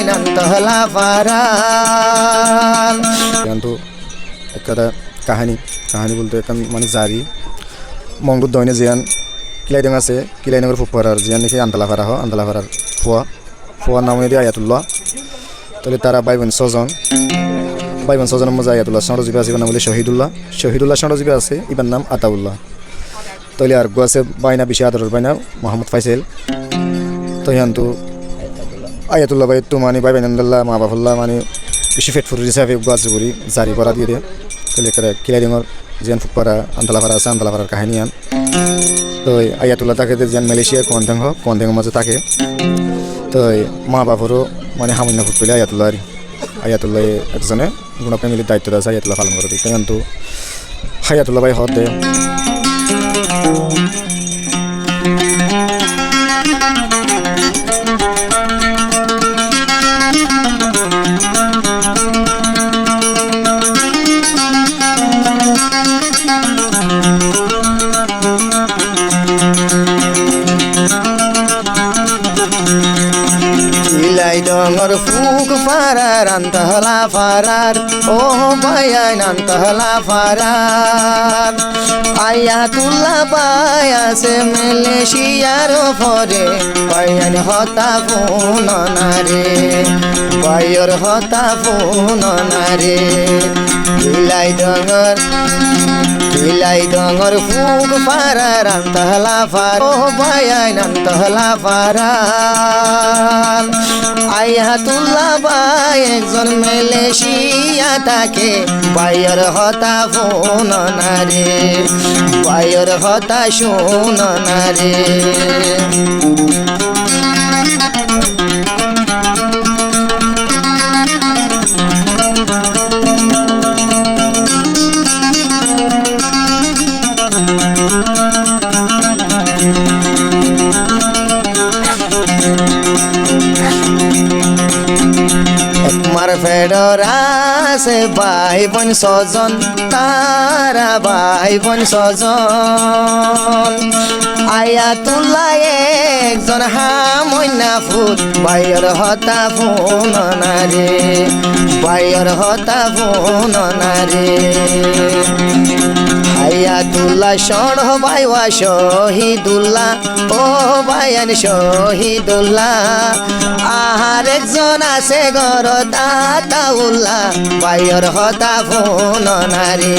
নান্তহলা ফারার কিন্তু একটা কাহিনী বলতে একটা মানে জারি মংদুর দইনে জিয়ান কিলাইডং আছে কিলাইডংয়ের ফুপারার জিয়ান দেখি আন্তলা ফারার ফুয়ার নাম দিয়ে আয়াতুল্লাহ তাহলে তারা ভাই বোন ছজনের মধ্যে আয়াতুল্লাহ ষড়জীবী আছে নাম বলে শহীদুল্লাহ ষড়জীবী আছে ইবার নাম আতাউল্লাহ তাহলে আর গো আছে বাইনা বেশি আদরের বাইনা মোহাম্মদ ফাইসেল তো তো আয়াতুল্লাহ ভাই তো মানে ভাই বাইনাল্লাহ মা বাবুল্লাহ মানে বেশি ফেটফুর হিসাবে গাছ করি জারি করা দিয়ে তাহলে কিলাইডিংর জিয়ান ফুপারা আন্তলাফারা আছে আন্তলাফারার কাহিনী আন তো আয়াতুল্লাহ তাকে জিয়ান মালয়েশিয়ার কন্দেংয়ের মাঝে থাকে তো মা বাবারও মানে সামান্য ফুট পেলে আয়াতুল্লাহ একজনে গুণ ফ্যামিলির দায়িত্ব আছে আয়াতুল্লাহ পালন করে দিই কিন্তু আয়াতুল্লাহ ভাই হতে কিলাইডংর ফুক ফারার আন্তহলা ফারার ও ভাইয়ান আন্তহলা ফারার আয়াতুল্লাহ ভাই আছে মালয়েশিয়ার ফরে ভাইয়ান হতা ফোন নারে ভাইয়র হতা ফোন নারে কিলাইডংর ফুক ফারার আন্তহলা ফার ও ভাইয়ান আন্তহলা ফারার আয়াতুল্লাহ ভাই একজন মালয়েশিয়া তাকে ভাইয়ের হতা ফোন নারে ভাইয়ের হতা শোন নারে ফেডরা আছে ভাই বোন ছজন তারা ভাই বোন ছজন আয়াতুল্লাহ একজন হামইনা ফুট ভাইয়ের হতা ফোন নারে ভাইয়ের হতা ফোন নারে আয়াতুল্লাহ সড় ভাই ওয়া শহীদুল্লাহ ও ভাইয়ান শহীদুল্লাহ আর একজন আছে গর আতাউল্লাহ ভাইয়ের হতা ফোন নারে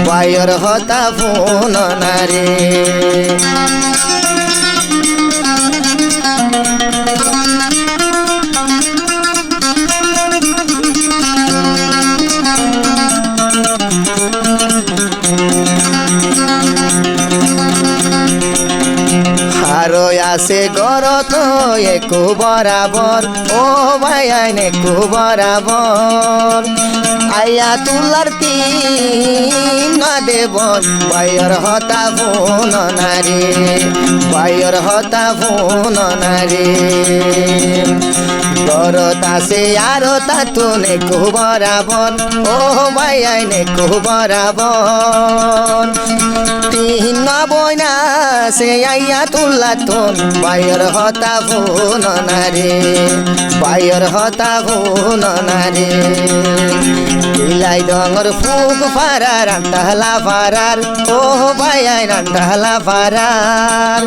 ভাইয়ের হতা ফোন নারে আরো আছে গরত একু বরাবর ও ভাইয়ান একু বরাবর আয়াতুল্লাহর তিন দেবন ভাইয়ের হতা ফোন নারে ভাইয়ের হতা ফোন নারে গরত আছে আরো তাতুন একু বরাবর ও ভাইয়ান একু বরাবর তিন বইনা সে আয়াতুল্লাহ তোন ভাইয়ের হতা ফোন নারে ভাইয়ের হতা ফোন নারে কিলাইডংর ফুক ফারার আন্তহলা ফারার ও ভাইয়ান আন্তহলা ফারার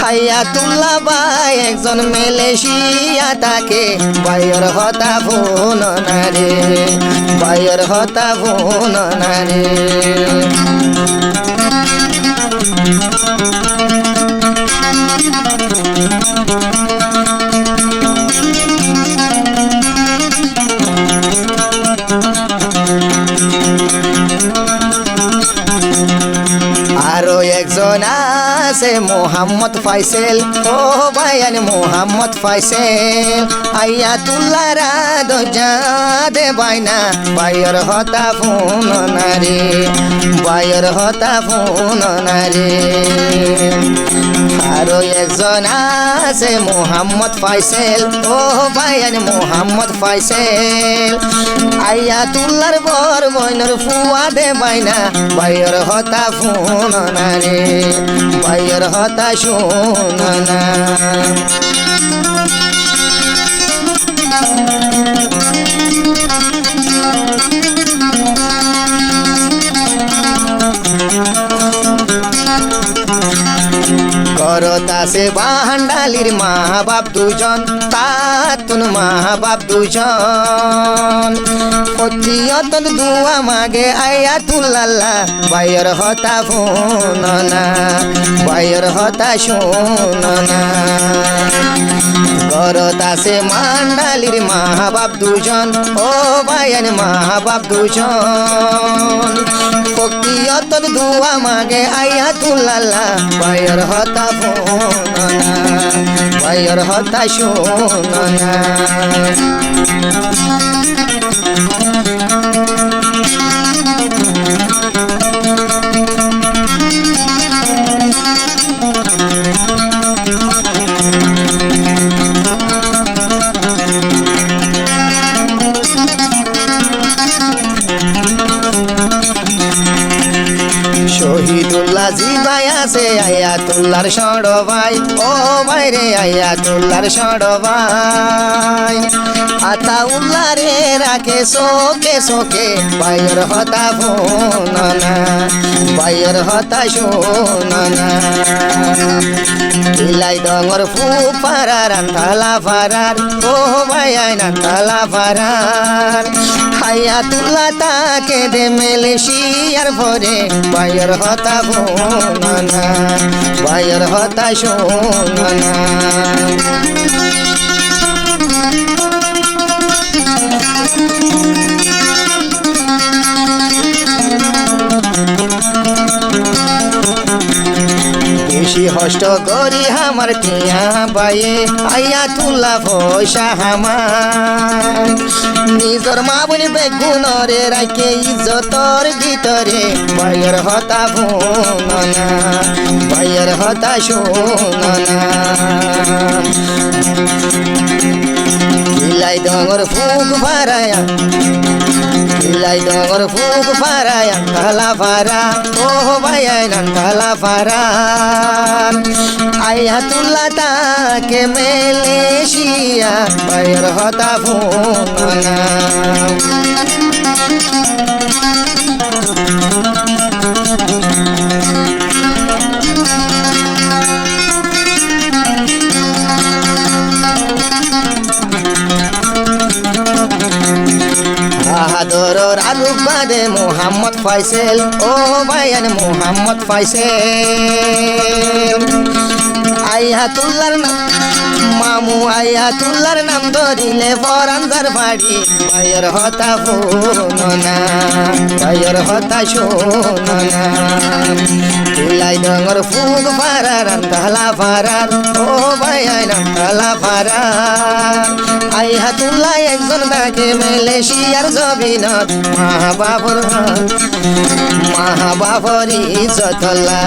আয়াতুল্লাহ ভাই একজন মালয়েশিয়া তাকে ভাইয়ের হতা ফোন নারে ভাইয়ের হতা ফোন নারে আরো একজন আছে মোহাম্মদ ফাইসেল ও ভাইয়ান মোহাম্মদ ফাইসেল আয়াতুল্লাহ রাদ দে বাইনা ভাইয়ের হতা ফোন নারে ভাইয়ের হতা ফোন নারে আরো একজন আছে মোহাম্মদ ফাইসেল ও ভাইয়ান মোহাম্মদ ফাইসেল আয়াতুল্লাহর বর বইনর ফুয়া দে বাইনা ভাইয়ের হতা ফোন নারে ভাইয়ের হতা শোন না ঘরত আছে বাহান্ডালির মা বাপ দুজন, তাতুন মা বাপ দুজন। পতিয়তন দুয়া মাগে আয়াতুল্লাহ, বাইর হতা ফোননা, বাইর হতা শোননা। ঘরত আছে মান্ডালির মা বাপ দুজন, ও বায়ান মা বাপ দুজন। পতিয়তন দুয়া মাগে আয়াতুল্লাহ, বাইর হতা ফোননা, বাইর হতা শোননা। শহীদুল্লাহ জিবাই আছে আয়াতুল্লাহর সড় ভাই, ও বাইরে আয়াতুল্লাহর সড় ভাই। আতাউল্লাহ রে রাখে শোকে শোকে, বাইর হতা ফোননা, বাইর হতা শোননা। কিলাই ডঙর ফুপারার আন্তালা ফারার, ও ভাইয়াই নান্তালা ফারার। আয়াতুল্লাহ তাকে দে মালয়েশিয়ার ভরে, বাইর হতা ফোননা, বাইর হতা শোননা। বেশি হষ্ট করি আমার টিয়া বাইয়ে, আয়াতুল্লাহ পয়সা আমার। নিজর মা বলি বেগুনরে রাখে ইজ্জতর ভিতরে, বাইর হতা ফোননা, বাইর হতা শোননা। কিলাই ডঙর ফুক ভারায়া, কিলাই ডঙর ফুক ভারায়া কালা ফারা, ও ভাইয়াই নান্তালা ফারা। আয়াতুল্লাহ তাকে মালয়েশিয়া, বাইর হতা ফোননা। বাহাদুর আলুক বাদে মোহাম্মদ ফাইসেল, ও ভাইয়ান মোহাম্মদ ফাইসেল। আয়াতুল্লাহর নাম মামু, আয়াতুল্লাহর নাম ধরিলে ফরানজার বাড়ি, বাইর হতা ফোননা, বাইর হতা শোননা। কিলাই ডঙর ফুক ফারার আন্তালা ফারার, ও ভাইয়াই নান্তালা ফারার। আয়াতুল্লাহ একজন তাকে মালয়েশিয়ার জবিনত, মা বাবর মা বাবর ইজ্জতুল্লাহ।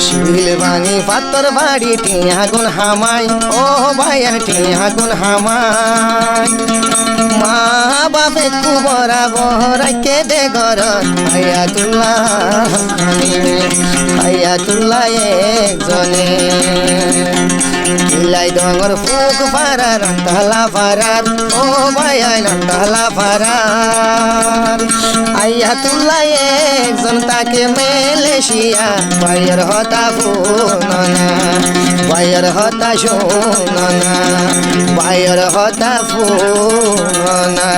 শিল ভাঙি পাতর বাড়ি টিয়া গুন হামাই, ও ভাইয়ান টিয়া গুন হামাই। মা বাপে কুবরা বহরাকে দে ঘর, আয়াতুল্লাহ আয়াতুল্লাহ একজনে। কিলাই ডঙর ফুক ফারার আন্তালা ফারার, ও ভাইয়াই নান্তালা ফারার। আয়াতুল্লাহ একজন তাকে মালয়েশিয়া, বাইর হতা ফোননা, বাইর হতা শোননা, বাইর হতা ফোননা।